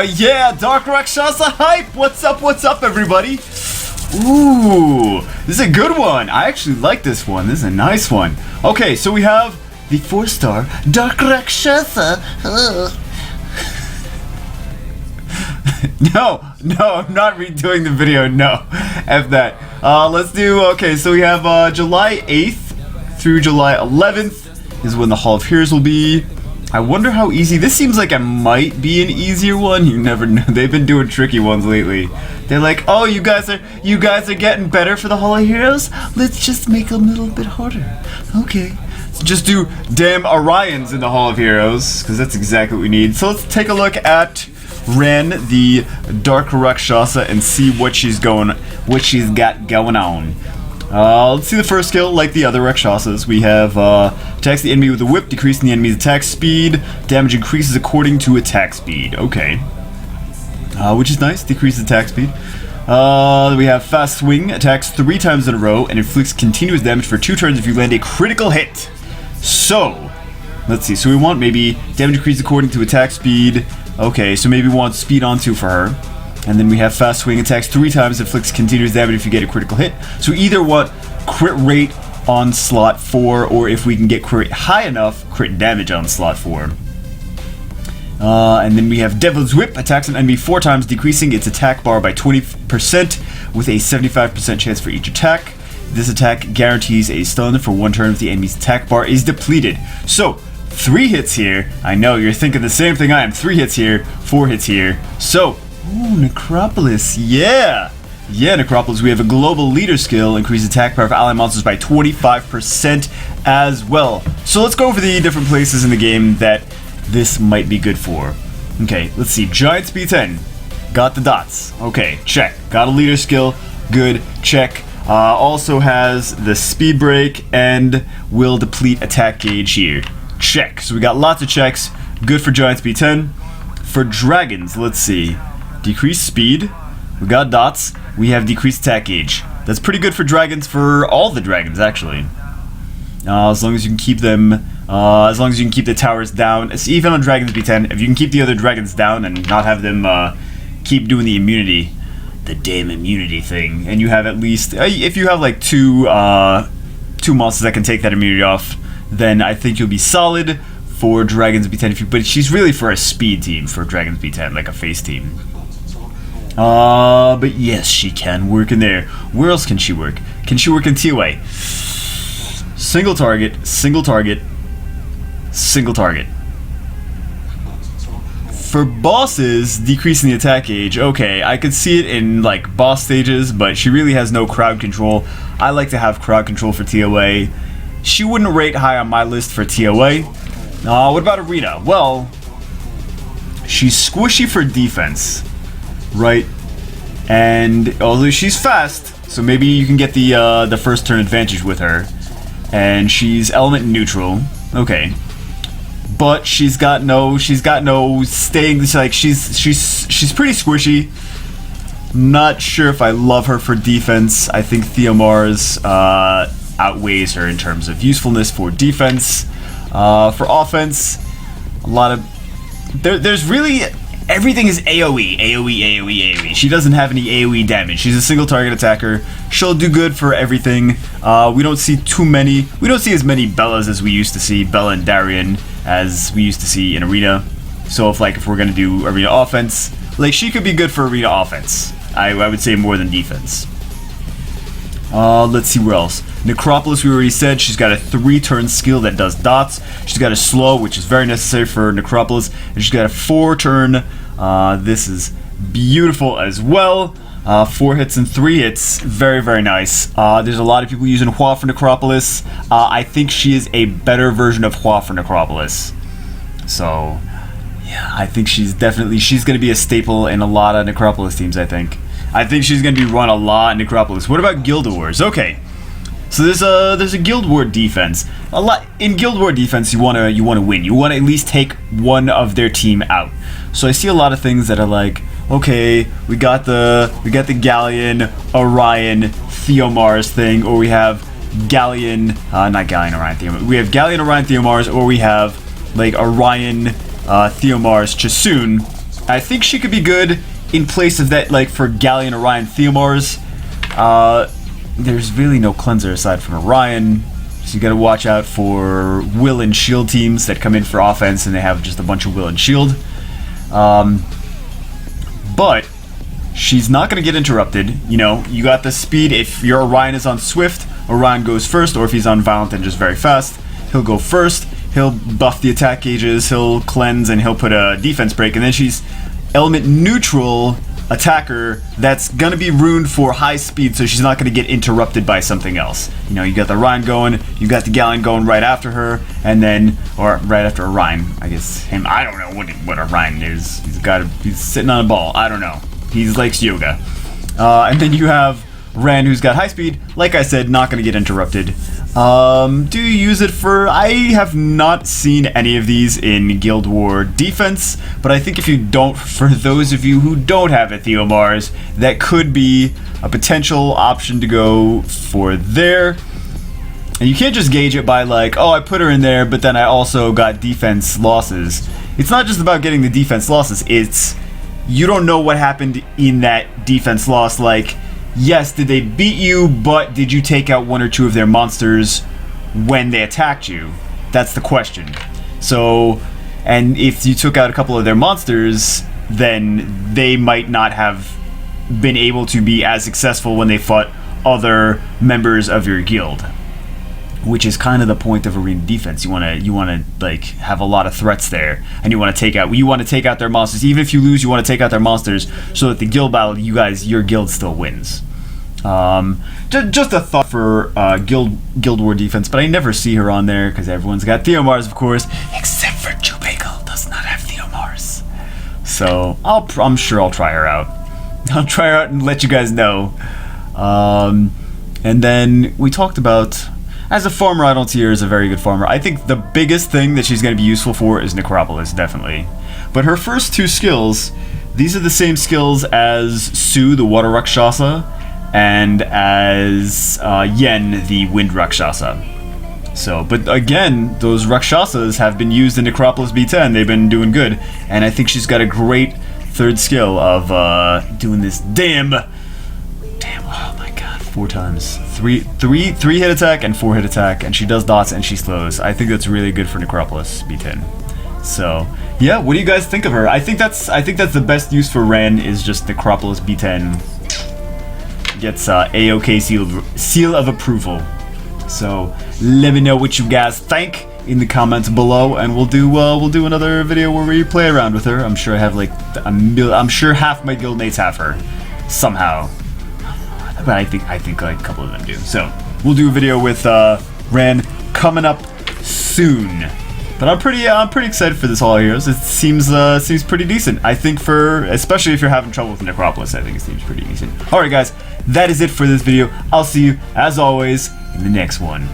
Yeah, Dark Rakshasa hype! What's up, everybody? Ooh, this is a good one. I actually like this one. This is a nice one. Okay, so we have the 4-star Dark Rakshasa. No, I'm not redoing the video. No, F that. Let's do, okay, so we have July 8th through July 11th is when the Hall of Heroes will be. I wonder how easy. This seems like it might be an easier one. You never know. They've been doing tricky ones lately. They're like, oh, you guys are getting better for the Hall of Heroes. Let's just make them a little bit harder. Okay. So just do damn Orions in the Hall of Heroes, because that's exactly what we need. So let's take a look at Ren, the Dark Rakshasa, and see what she's got going on. Let's see the first skill. Like the other Rakshasas, we have attacks the enemy with a whip, decreasing the enemy's attack speed. Damage increases according to attack speed. Okay, which is nice. Decreases attack speed. We have fast swing, attacks 3 times in a row, and inflicts continuous damage for 2 turns if you land a critical hit. So, let's see. So we want maybe damage increases according to attack speed. Okay, so maybe we want speed on 2 for her. And then we have fast swing, attacks 3 times, inflicts continuous damage if you get a critical hit. So we either want crit rate on slot 4, or if we can get crit high enough, crit damage on slot 4. And then we have Devil's Whip, attacks an enemy 4 times, decreasing its attack bar by 20% with a 75% chance for each attack. This attack guarantees a stun for 1 turn if the enemy's attack bar is depleted. So, 3 hits here. I know, you're thinking the same thing I am. 3 hits here, 4 hits here. So, ooh, Necropolis, yeah! Yeah, Necropolis, we have a global leader skill, increase attack power of ally monsters by 25% as well. So let's go over the different places in the game that this might be good for. Okay, let's see, Giant Speed 10, got the dots. Okay, check. Got a leader skill, good, check. Also has the speed break and will deplete attack gauge here. Check. So we got lots of checks, good for Giant Speed 10. For dragons, let's see. Decreased speed, we got dots, we have decreased attack gauge. That's pretty good for dragons, for all the dragons actually. As long as you can keep them, as long as you can keep the towers down. So even on Dragons B10, if you can keep the other dragons down and not have them keep doing the immunity, the damn immunity thing, and you have at least, if you have like two monsters that can take that immunity off, then I think you'll be solid for Dragons B10. But she's really for a speed team for Dragons B10, like a face team. But yes, she can work in there. Where else can she work? Can she work in TOA? Single target, single target, single target. For bosses, decreasing the attack gauge. Okay, I could see it in like boss stages, but she really has no crowd control. I like to have crowd control for TOA. She wouldn't rate high on my list for TOA. What about Arena? Well, she's squishy for defense. Right, and although she's fast, so maybe you can get the first turn advantage with her, and she's element neutral. Okay, but she's got no staying. Like she's pretty squishy. Not sure if I love her for defense. I think Theomar's outweighs her in terms of usefulness for defense. For offense, a lot of there's really. Everything is AoE. She doesn't have any AoE damage. She's a single target attacker. She'll do good for everything. We don't see as many Bellas as we used to see, Bella and Darien, as we used to see in Arena. So if we're gonna do Arena offense, like she could be good for Arena offense. I would say more than defense. Let's see where else. Necropolis, we already said, she's got a 3-turn skill that does dots. She's got a slow, which is very necessary for Necropolis, and she's got a 4-turn. This is beautiful as well. 4 hits and 3 hits, very, very nice. There's a lot of people using Hua for Necropolis. I think she is a better version of Hua for Necropolis. So, yeah, I think she's going to be a staple in a lot of Necropolis teams, I think. I think she's going to be run a lot in Necropolis. What about Guild Wars? Okay. So there's a Guild War defense. A lot in Guild War defense, you wanna win. You wanna at least take one of their team out. So I see a lot of things that are like, okay, we got the Galleon, Orion, Theomars thing, or we have Galleon, not Galleon, Orion, Theomars. We have Galleon, Orion, Theomars, or we have like Orion, Theomars, Chasun. I think she could be good in place of that, like for Galleon, Orion, Theomars. There's really no cleanser aside from Orion. So you gotta watch out for Will and Shield teams that come in for offense and they have just a bunch of Will and Shield. But she's not gonna get interrupted. You know, you got the speed. If your Orion is on Swift, Orion goes first, or if he's on Violent and just very fast, he'll go first. He'll buff the attack gauges, he'll cleanse, and he'll put a defense break. And then she's element neutral attacker that's gonna be ruined for high speed, so she's not gonna get interrupted by something else. You know, you got the Orion going, you got the Galleon going right after her, and then, or right after Orion, I guess him. I don't know what Orion is. He's sitting on a ball. I don't know. He likes yoga. And then you have Ren, who's got high speed. Like I said, not gonna get interrupted. Do you use it for... I have not seen any of these in Guild War defense, but I think if you don't, for those of you who don't have a Theomars, that could be a potential option to go for there. And you can't just gauge it by like, oh, I put her in there, but then I also got defense losses. It's not just about getting the defense losses, it's... you don't know what happened in that defense loss, like... yes, did they beat you, but did you take out one or two of their monsters when they attacked you? That's the question. So, and if you took out a couple of their monsters, then they might not have been able to be as successful when they fought other members of your guild. Which is kind of the point of arena defense. You wanna like have a lot of threats there, and you want to take out their monsters. Even if you lose, you want to take out their monsters so that the guild battle, your guild still wins. Just a thought for Guild War defense, but I never see her on there because everyone's got Theomars, of course, except for Jubagel does not have Theomars. So I'm sure I'll try her out. I'll try her out and let you guys know. And then we talked about. As a farmer, I don't see her as a very good farmer. I think the biggest thing that she's going to be useful for is Necropolis, definitely. But her first two skills, these are the same skills as Su, the Water Rakshasa, and as Yen, the Wind Rakshasa. So, but again, those Rakshasas have been used in Necropolis B10. They've been doing good. And I think she's got a great third skill of doing this oh my god, 4 times. 3 hit attack and 4 hit attack, and she does dots and she slows. I think that's really good for Necropolis B10. So yeah, what do you guys think of her? I think that's the best use for Ren is just Necropolis B10 gets AOK seal of approval. So let me know what you guys think in the comments below, and we'll do another video where we play around with her. I'm sure I have like I'm sure half my guildmates have her somehow. But I think like a couple of them do. So we'll do a video with Ren coming up soon. But I'm pretty excited for this Hall of Heroes. It seems pretty decent. I think especially if you're having trouble with Necropolis, I think it seems pretty decent. Alright guys, that is it for this video. I'll see you as always in the next one.